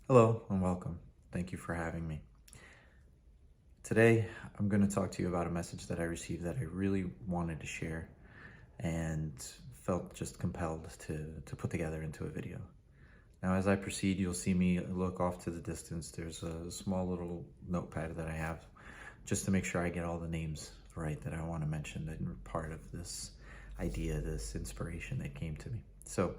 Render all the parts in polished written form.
Hello and welcome. Thank you for having me. Today, I'm going to talk to you about a message that I received that I really wanted to share and felt just compelled to put together into a video. Now, as I proceed, you'll see me look off to the distance. There's a small little notepad that I have just to make sure I get all the names right that I want to mention that are part of this idea, this inspiration that came to me. So,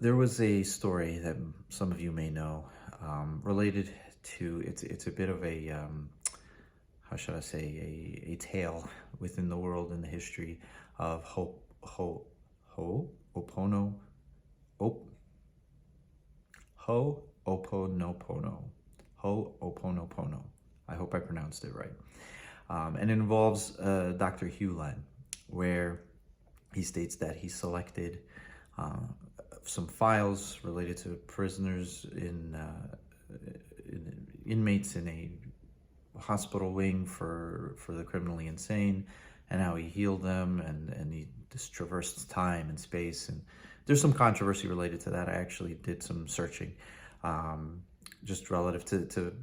there was a story that some of you may know related to it's a bit of a how should I say a tale within the world and the history of Opono op, Ho'oponopono. Ho'oponopono. I hope I pronounced it right. And it involves Dr. Hugh Len, where he states that he selected uh, some files related to prisoners in inmates in a hospital wing for the criminally insane, and how he healed them, and he just traversed time and space. And there's some controversy related to that. I actually did some searching, just relative to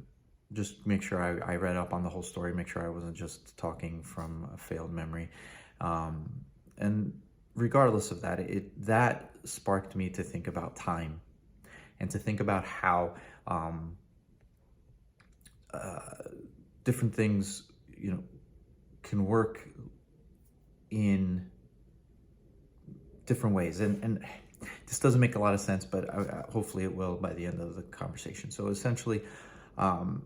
just make sure I read up on the whole story, make sure I wasn't just talking from a failed memory. And regardless of that, that sparked me to think about time and to think about how different things, can work in different ways. And this doesn't make a lot of sense, but hopefully it will by the end of the conversation. So essentially, I've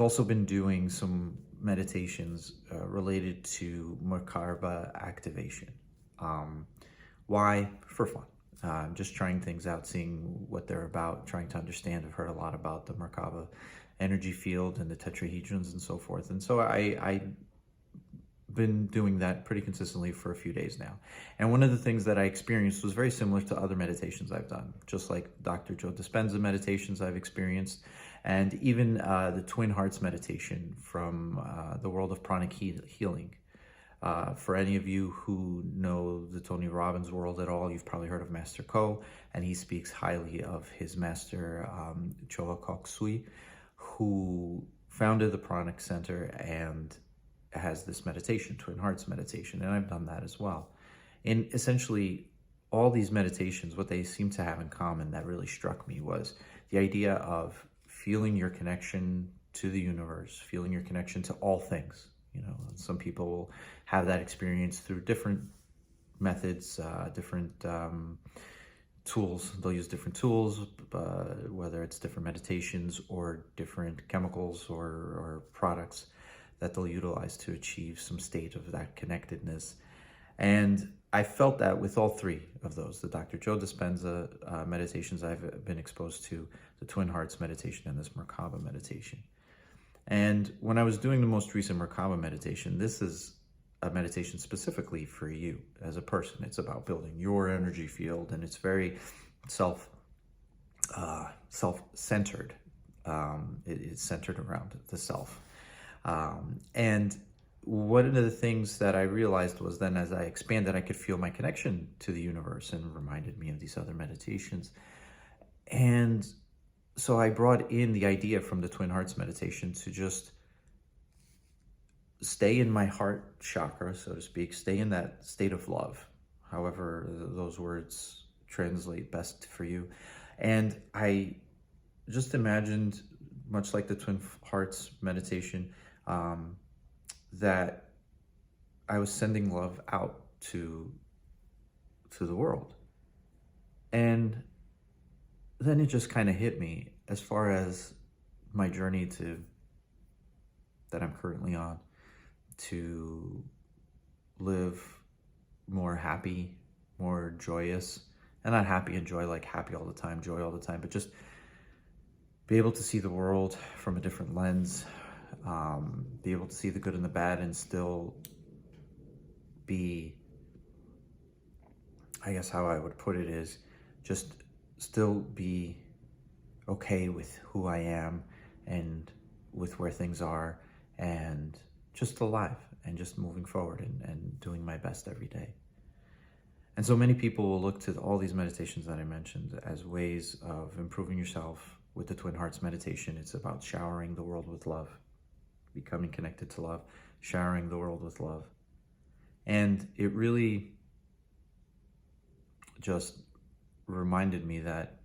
also been doing some meditations related to Merkaba activation. Why? For fun. Just trying things out, seeing what they're about, trying to understand. I've heard a lot about the Merkaba energy field and the tetrahedrons and so forth. And so I've been doing that pretty consistently for a few days now. And one of the things that I experienced was very similar to other meditations I've done, just like Dr. Joe Dispenza meditations I've experienced, and even the Twin Hearts meditation from the world of pranic healing. For any of you who know the Tony Robbins world at all, you've probably heard of Master Ko, and he speaks highly of his master, Choa Kok Sui, who founded the Pranic Center and has this meditation, Twin Hearts meditation, and I've done that as well. And essentially, all these meditations, what they seem to have in common that really struck me was the idea of feeling your connection to the universe, feeling your connection to all things. Some people will have that experience through different methods, different tools. They'll use different tools, whether it's different meditations or different chemicals or products that they'll utilize to achieve some state of that connectedness. And I felt that with all three of those, the Dr. Joe Dispenza meditations I've been exposed to, the Twin Hearts meditation, and this Merkaba meditation. And when I was doing the most recent Merkaba meditation, this is a meditation specifically for you as a person. It's about building your energy field, and it's very self-centered. It's centered around the self. And one of the things that I realized was then as I expanded, I could feel my connection to the universe, and reminded me of these other meditations. And so I brought in the idea from the Twin Hearts meditation to just stay in my heart chakra, so to speak, stay in that state of love, however those words translate best for you. And I just imagined, much like the Twin Hearts meditation, that I was sending love out to the world. And then it just kind of hit me as far as my journey that I'm currently on, to live more happy, more joyous, and not happy and joy like happy all the time, joy all the time, but just be able to see the world from a different lens, be able to see the good and the bad, and still be, I guess how I would put it is, just still be okay with who I am and with where things are, and just alive and just moving forward and doing my best every day. And so many people will look to all these meditations that I mentioned as ways of improving yourself. With the Twin Hearts meditation, it's about showering the world with love, becoming connected to love, showering the world with love. And it really just reminded me that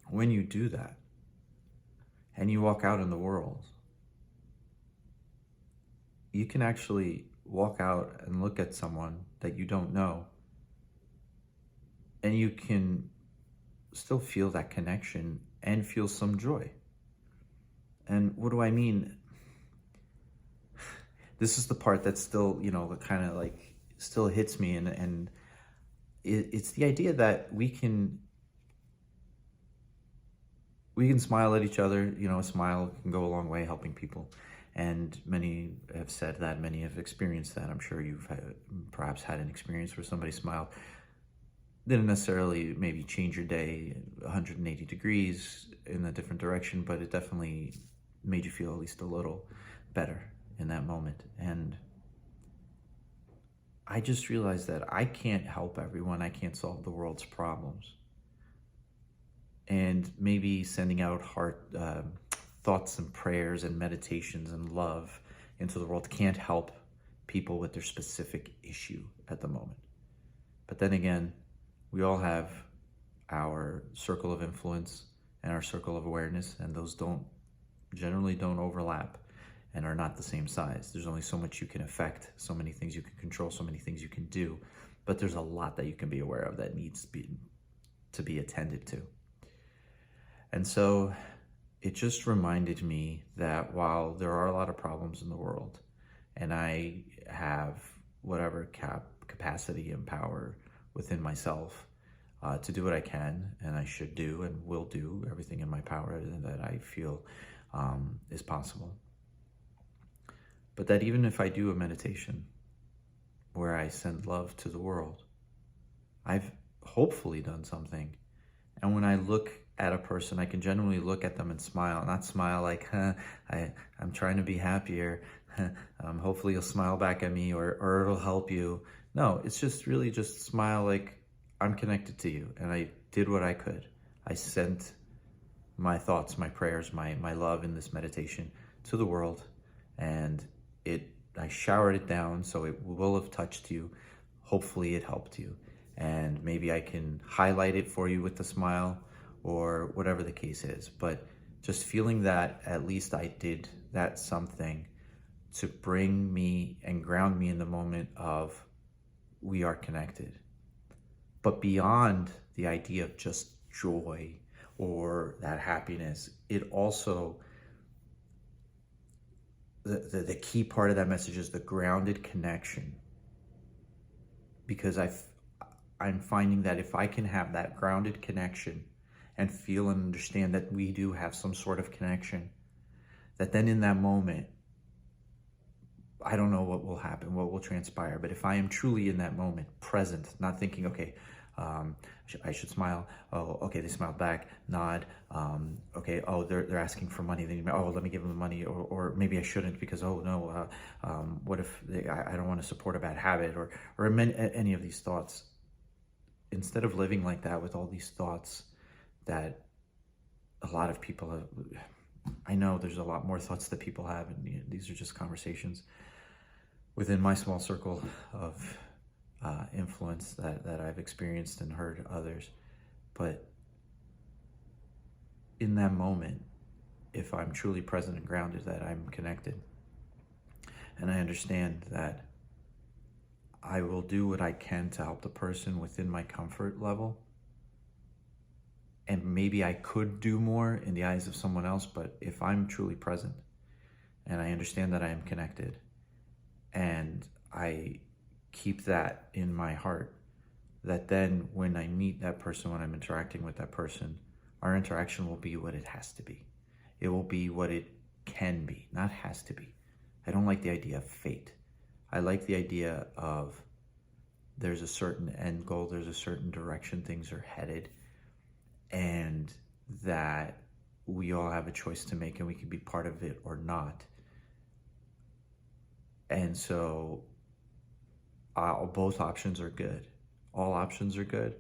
when you do that and you walk out in the world, you can actually walk out and look at someone that you don't know, and you can still feel that connection and feel some joy. And what do I mean? This is the part that still, kind of like still hits me, and it's the idea that we can smile at each other. A smile can go a long way helping people. And many have said that, many have experienced that. I'm sure you've perhaps had an experience where somebody smiled. Didn't necessarily maybe change your day 180 degrees in a different direction, but it definitely made you feel at least a little better in that moment. And I just realized that I can't help everyone. I can't solve the world's problems. And maybe sending out heart thoughts and prayers and meditations and love into the world can't help people with their specific issue at the moment. But then again, we all have our circle of influence and our circle of awareness, and those generally don't overlap and are not the same size. There's only so much you can affect, so many things you can control, so many things you can do, but there's a lot that you can be aware of that needs to be attended to. And so it just reminded me that while there are a lot of problems in the world, and I have whatever capacity and power within myself to do what I can, and I should do and will do everything in my power that I feel is possible. But that even if I do a meditation where I send love to the world, I've hopefully done something. And when I look at a person, I can generally look at them and smile, not smile like, I'm trying to be happier. Hopefully you'll smile back at me or it'll help you. No, it's just really just smile like I'm connected to you and I did what I could. I sent my thoughts, my prayers, my love in this meditation to the world, and I showered it down so it will have touched you. Hopefully it helped you. And maybe I can highlight it for you with a smile or whatever the case is. But just feeling that at least I did that something to bring me and ground me in the moment of we are connected. But beyond the idea of just joy or that happiness, it also, the key part of that message is the grounded connection. Because I'm finding that if I can have that grounded connection and feel and understand that we do have some sort of connection, that then in that moment, I don't know what will happen, what will transpire. But if I am truly in that moment, present, not thinking, okay, I should smile. Oh, okay, they smiled back. Nod. Okay. Oh, they're asking for money. They need, oh, let me give them the money. Or maybe I shouldn't because no. What if I don't want to support a bad habit or any of these thoughts. Instead of living like that with all these thoughts that a lot of people have, I know there's a lot more thoughts that people have, and these are just conversations within my small circle of influence that I've experienced and heard others. But in that moment, if I'm truly present and grounded, that I'm connected, and I understand that I will do what I can to help the person within my comfort level. And maybe I could do more in the eyes of someone else, but if I'm truly present and I understand that I am connected and I keep that in my heart, that then when I meet that person, when I'm interacting with that person, our interaction will be what it has to be. It will be what it can be, not has to be. I don't like the idea of fate. I like the idea of there's a certain end goal, there's a certain direction things are headed, and that we all have a choice to make and we can be part of it or not. And so both options are good. All options are good.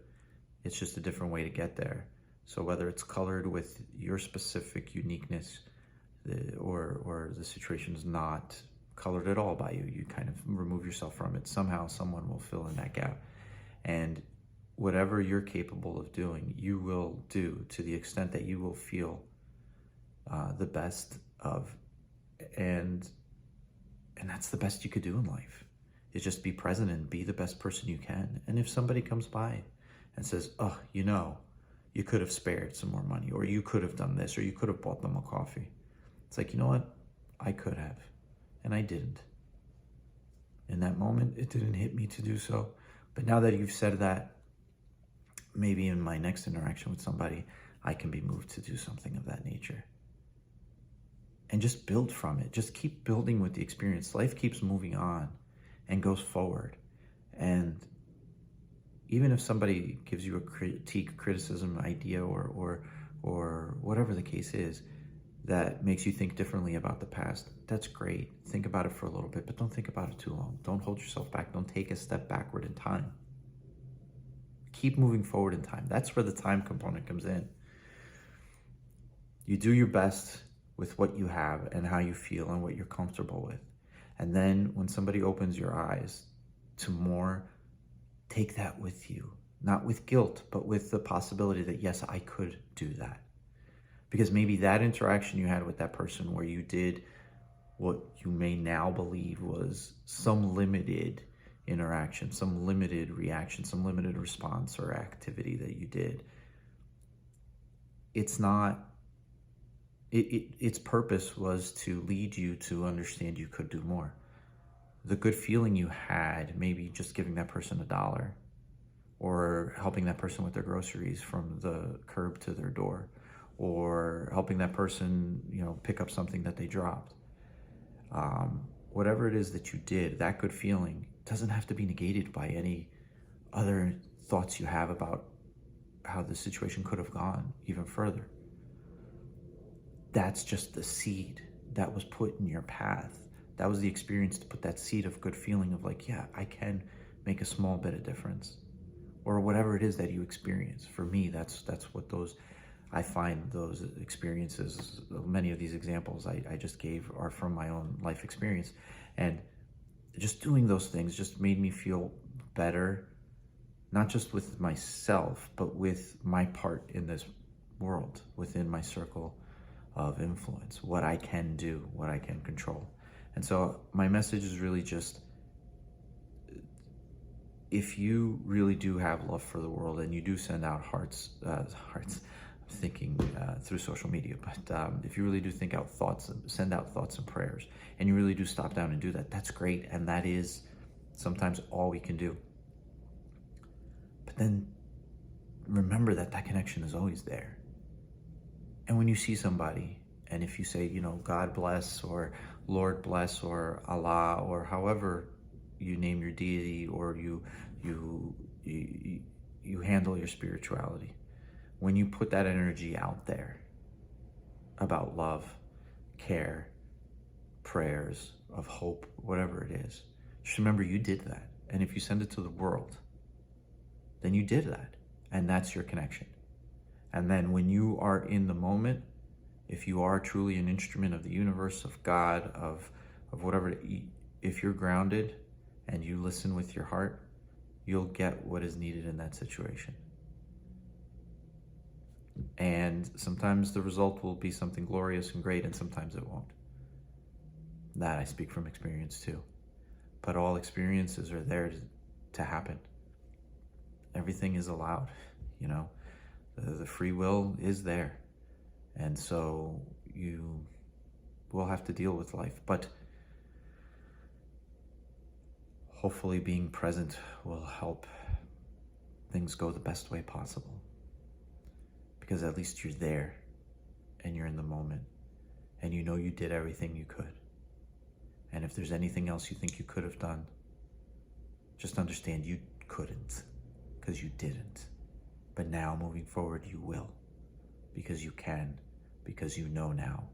It's just a different way to get there. So whether it's colored with your specific uniqueness, or the situation is not colored at all by you, you kind of remove yourself from it. Somehow someone will fill in that gap. And whatever you're capable of doing, you will do to the extent that you will feel the best of. And that's the best you could do in life, is just be present and be the best person you can. And if somebody comes by and says, oh, you could have spared some more money, or you could have done this, or you could have bought them a coffee. It's like, you know what? I could have, and I didn't. In that moment, it didn't hit me to do so. But now that you've said that, maybe in my next interaction with somebody, I can be moved to do something of that nature. And just build from it. Just keep building with the experience. Life keeps moving on and goes forward. And even if somebody gives you a critique, criticism, idea, or whatever the case is, that makes you think differently about the past, that's great. Think about it for a little bit, but don't think about it too long. Don't hold yourself back. Don't take a step backward in time. Keep moving forward in time. That's where the time component comes in. You do your best with what you have and how you feel and what you're comfortable with. And then when somebody opens your eyes to more, take that with you. Not with guilt, but with the possibility that, yes, I could do that. Because maybe that interaction you had with that person where you did what you may now believe was some limited interaction, some limited reaction, some limited response or activity that you did. It's not, its purpose was to lead you to understand you could do more. The good feeling you had, maybe just giving that person $1, or helping that person with their groceries from the curb to their door, or helping that person, pick up something that they dropped. Whatever it is that you did, that good feeling doesn't have to be negated by any other thoughts you have about how the situation could have gone even further. That's just the seed that was put in your path. That was the experience to put that seed of good feeling of like, yeah, I can make a small bit of difference, or whatever it is that you experience. For me, that's what I find those experiences, many of these examples I just gave are from my own life experience. And just doing those things just made me feel better, not just with myself, but with my part in this world, within my circle of influence, what I can do, what I can control. And so my message is really just, if you really do have love for the world and you do send out hearts, thinking through social media, but if you really do think out thoughts, send out thoughts and prayers, and you really do stop down and do that, that's great. And that is sometimes all we can do. But then remember that connection is always there. And when you see somebody, and if you say, God bless, or Lord bless, or Allah, or however you name your deity, or you handle your spirituality, when you put that energy out there about love, care, prayers of hope, whatever it is, just remember you did that. And if you send it to the world, then you did that. And that's your connection. And then when you are in the moment, if you are truly an instrument of the universe, of God, of whatever, if you're grounded and you listen with your heart, you'll get what is needed in that situation. And sometimes the result will be something glorious and great, and sometimes it won't. That I speak from experience too. But all experiences are there to happen. Everything is allowed, The free will is there. And so you will have to deal with life. But hopefully being present will help things go the best way possible. Because at least you're there and you're in the moment and you did everything you could. And if there's anything else you think you could have done, just understand you couldn't, because you didn't. But now moving forward, you will, because you can, because you know now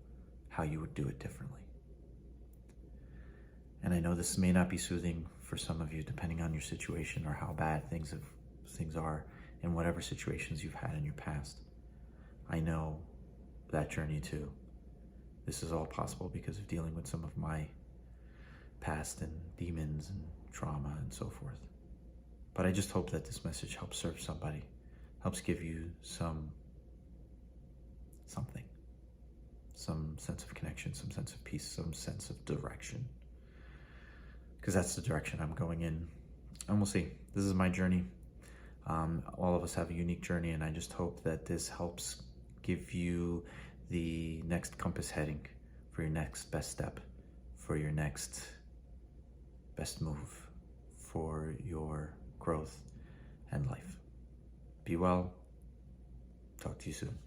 how you would do it differently. And I know this may not be soothing for some of you, depending on your situation or how bad things have things are in whatever situations you've had in your past. I know that journey too. This is all possible because of dealing with some of my past and demons and trauma and so forth. But I just hope that this message helps serve somebody, helps give you something, some sense of connection, some sense of peace, some sense of direction. Because that's the direction I'm going in. And we'll see. This is my journey. All of us have a unique journey, and I just hope that this helps give you the next compass heading for your next best step, for your next best move, for your growth and life. Be well. Talk to you soon.